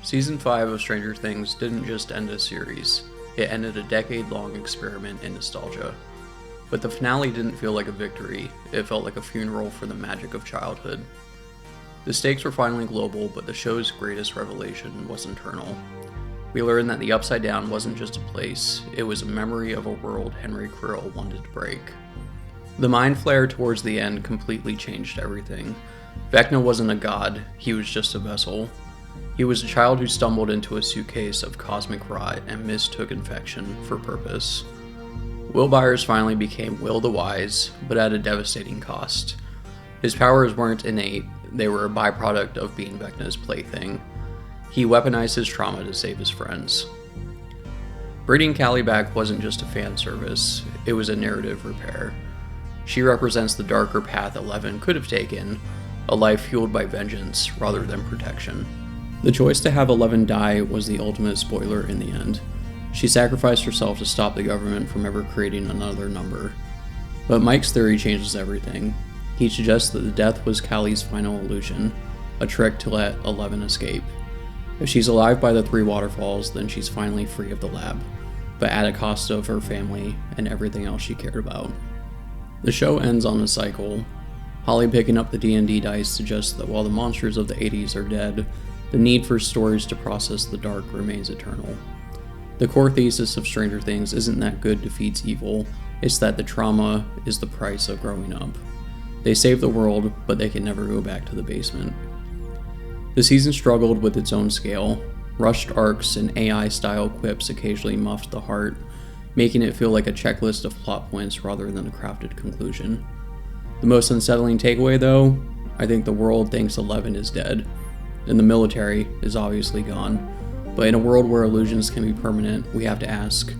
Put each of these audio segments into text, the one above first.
Season 5 of Stranger Things didn't just end a series, it ended a decade-long experiment in nostalgia. But the finale didn't feel like a victory, it felt like a funeral for the magic of childhood. The stakes were finally global, but the show's greatest revelation was internal. We learned that the Upside Down wasn't just a place, it was a memory of a world Henry Creel wanted to break. The Mind Flayer towards the end completely changed everything. Vecna wasn't a god, he was just a vessel. He was a child who stumbled into a suitcase of cosmic rot and mistook infection for purpose. Will Byers finally became Will the Wise, but at a devastating cost. His powers weren't innate, they were a byproduct of being Vecna's plaything. He weaponized his trauma to save his friends. Bringing Kali back wasn't just a fan service, it was a narrative repair. She represents the darker path Eleven could have taken, a life fueled by vengeance rather than protection. The choice to have Eleven die was the ultimate spoiler in the end. She sacrificed herself to stop the government from ever creating another number. But Mike's theory changes everything. He suggests that the death was Kali's final illusion, a trick to let Eleven escape. If she's alive by the 3 waterfalls, then she's finally free of the lab, but at a cost of her family and everything else she cared about. The show ends on a cycle. Holly picking up the D&D dice suggests that while the monsters of the 80s are dead, the need for stories to process the dark remains eternal. The core thesis of Stranger Things isn't that good defeats evil, it's that the trauma is the price of growing up. They save the world, but they can never go back to the basement. The season struggled with its own scale. Rushed arcs and AI-style quips occasionally muffed the heart, making it feel like a checklist of plot points rather than a crafted conclusion. The most unsettling takeaway, though, I think the world thinks Eleven is dead, and the military is obviously gone. But in a world where illusions can be permanent, we have to ask,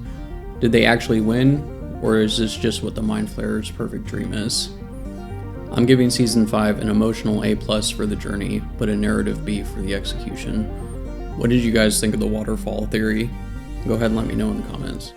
did they actually win, or is this just what the Mind Flayer's perfect dream is? I'm giving Season 5 an emotional A+ for the journey, but a narrative B for the execution. What did you guys think of the waterfall theory? Go ahead and let me know in the comments.